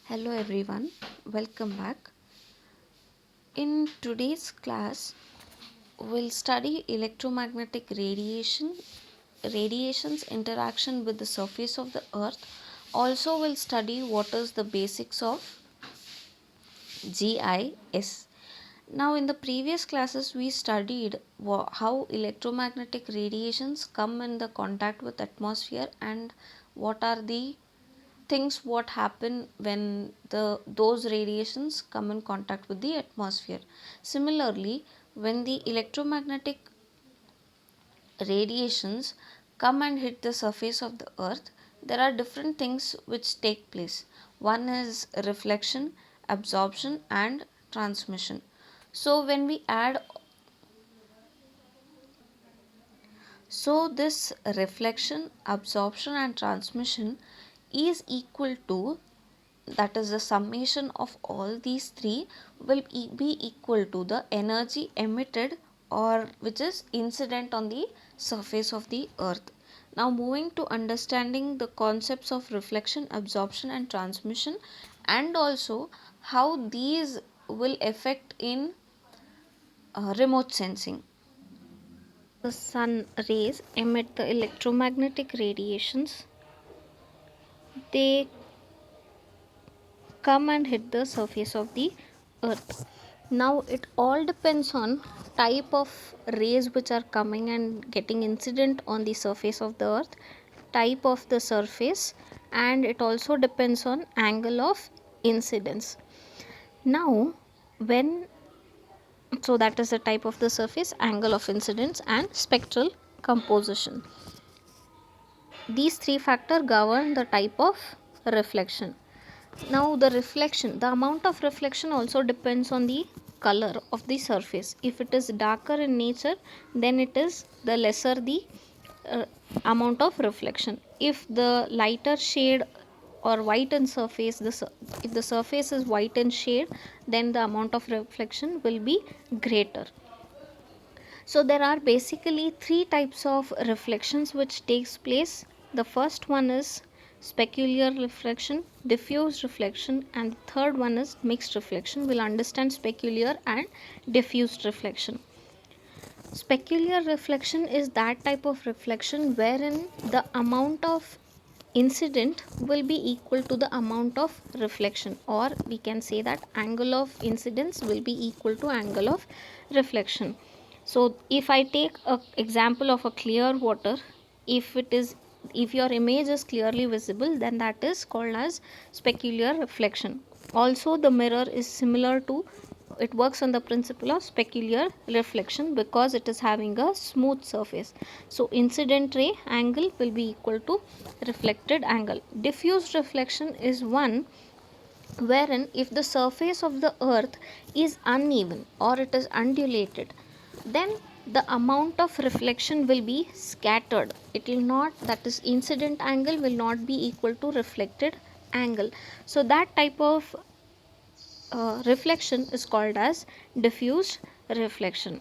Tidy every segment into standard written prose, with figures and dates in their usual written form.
Hello everyone, welcome back. In today's class, we'll study electromagnetic radiation's interaction with the surface of the earth. Also, we'll study what is the basics of GIS. Now, in the previous classes, we studied how electromagnetic radiations come in the contact with atmosphere and what are the things what happen when those radiations come in contact with the atmosphere. Similarly, when the electromagnetic radiations come and hit the surface of the earth, there are different things which take place. One is reflection, absorption and transmission. So when we add, so this reflection, absorption and transmission is equal to, that is the summation of all these three will be equal to the energy emitted or which is incident on the surface of the earth. Now moving to understanding the concepts of reflection, absorption and transmission, and also how these will affect in remote sensing. The sun rays emit the electromagnetic radiations. They come and hit the surface of the earth. Now it all depends on type of rays which are coming and getting incident on the surface of the earth, type of the surface, and it also depends on angle of incidence. Now when, so that is the type of the surface, angle of incidence and spectral composition. These three factors govern the type of reflection. Now the reflection, the amount of reflection also depends on the color of the surface. If it is darker in nature, then it is the lesser the uh, amount of reflection. If the lighter shade or white in surface, if the surface is white in shade, then the amount of reflection will be greater. So there are basically three types of reflections which takes place. The first one is specular reflection, diffuse reflection, and the third one is mixed reflection. We'll understand specular and diffused reflection. Specular reflection is that type of reflection wherein the amount of incident will be equal to the amount of reflection, or we can say that angle of incidence will be equal to angle of reflection. So if I take a example of a clear water, if it is, if your image is clearly visible, then that is called as specular reflection. Also the mirror is similar to, it works on the principle of specular reflection because it is having a smooth surface. So incident ray angle will be equal to reflected angle. Diffused reflection is one wherein if the surface of the earth is uneven or it is undulated, then the amount of reflection will be scattered. It will not, that is incident angle will not be equal to reflected angle. So that type of reflection is called as diffused reflection.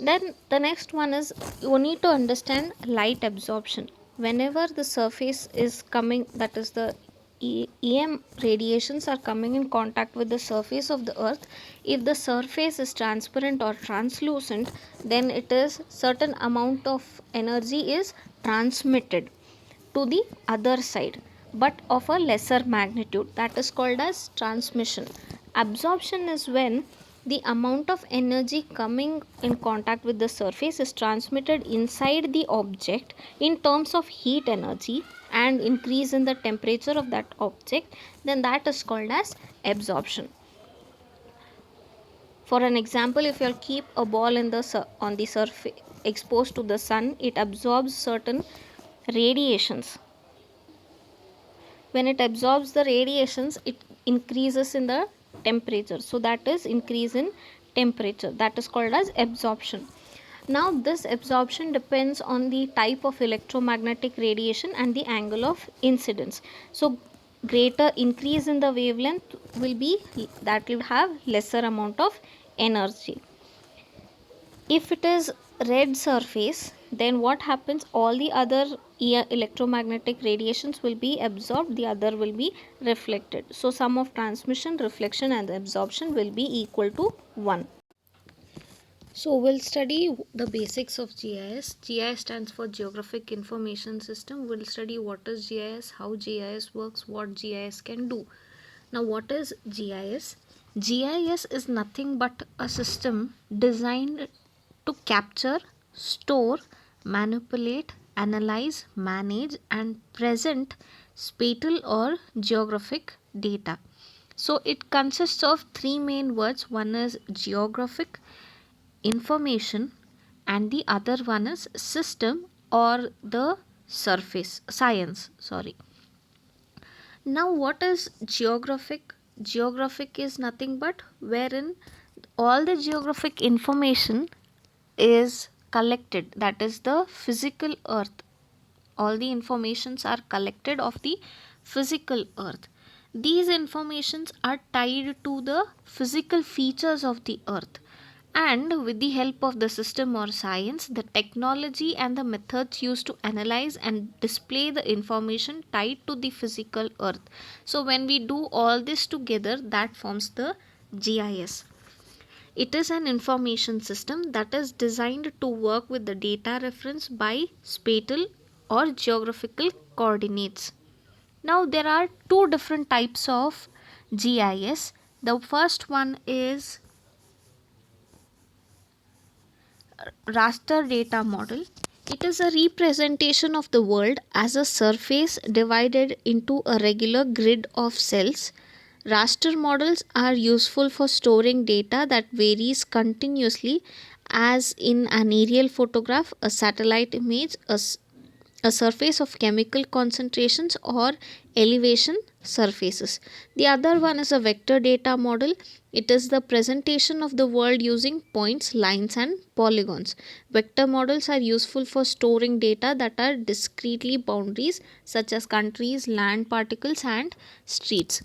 Then the next one is, you need to understand light absorption. Whenever the surface is coming, that is the EM radiations are coming in contact with the surface of the earth, if the surface is transparent or translucent, then it is certain amount of energy is transmitted to the other side, but of a lesser magnitude, that is called as transmission. Absorption is when the amount of energy coming in contact with the surface is transmitted inside the object in terms of heat energy and increase in the temperature of that object, then that is called as absorption. For an example, if you keep a ball in the on the surface exposed to the sun, it absorbs certain radiations. When it absorbs the radiations, it increases in the temperature, so that is increase in temperature, that is called as absorption. Now this absorption depends on the type of electromagnetic radiation and the angle of incidence. So greater increase in the wavelength will be, that will have lesser amount of energy. If it is red surface, then what happens, all the other electromagnetic radiations will be absorbed, the other will be reflected. So sum of transmission, reflection and absorption will be equal to 1. So we'll study the basics of GIS. GIS stands for Geographic Information System. We'll study what is GIS, how GIS works, what GIS can do. Now what is GIS? GIS is nothing but a system designed to capture, store, manipulate, analyze, manage and present spatial or geographic data. So it consists of three main words. One is geographic information and the other one is system or the surface science. Now what is geographic? Geographic is nothing but wherein all the geographic information is collected, that is the physical earth. All the informations are collected of the physical earth. These informations are tied to the physical features of the earth, and with the help of the system or science, the technology and the methods used to analyze and display the information tied to the physical earth. So when we do all this together, that forms the GIS. It is an information system that is designed to work with the data reference by spatial or geographical coordinates. Now there are two different types of GIS. The first one is raster data model. It is a representation of the world as a surface divided into a regular grid of cells. Raster models are useful for storing data that varies continuously, as in an aerial photograph, a satellite image, a surface of chemical concentrations or elevation surfaces. The other one is a vector data model. It is the presentation of the world using points, lines and polygons. Vector models are useful for storing data that are discretely boundaries such as countries, land particles and streets.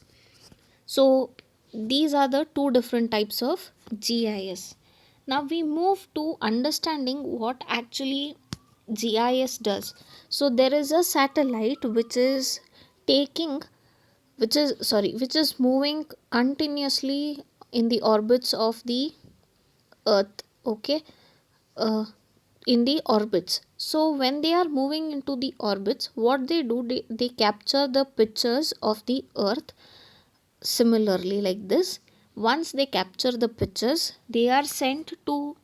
So these are the two different types of GIS. Now we move to understanding what actually GIS does. So there is a satellite which is taking which is moving continuously in the orbits of the earth. Okay. uh, in the orbits. So when they are moving into the orbits, what they do, they capture the pictures of the earth similarly like this. Once they capture the pictures, they are sent to,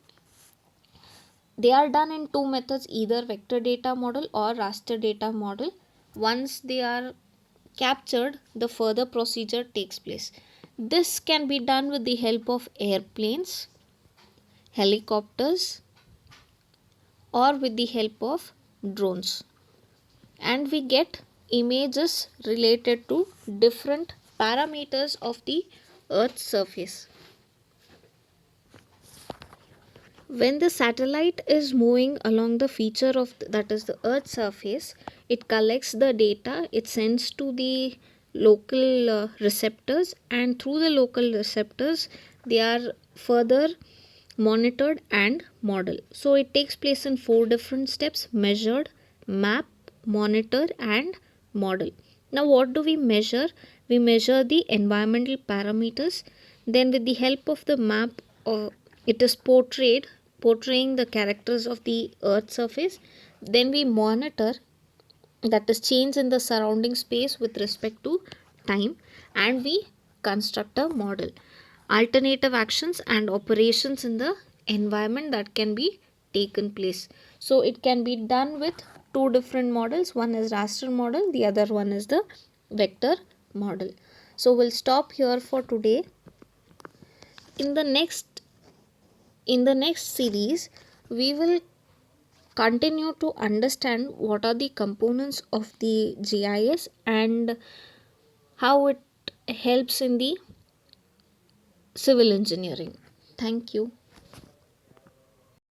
they are done in two methods, either vector data model or raster data model. Once they are captured, the further procedure takes place. This can be done with the help of airplanes, helicopters or with the help of drones, and we get images related to different parameters of the earth's surface. When the satellite is moving along the feature of that is the earth's surface, it collects the data, it sends to the local receptors, and through the local receptors they are further monitored and modeled. So it takes place in four different steps: measured, map, monitor and model. Now what do we measure? We measure the environmental parameters. Then with the help of the map, it is portraying the characters of the earth surface. Then we monitor, that is change in the surrounding space with respect to time, and we construct a model, alternative actions and operations in the environment that can be taken place. So it can be done with two different models. One is raster model, the other one is the vector model. So we'll stop here for today. In the next series, we will continue to understand what are the components of the GIS and how it helps in the civil engineering. Thank you.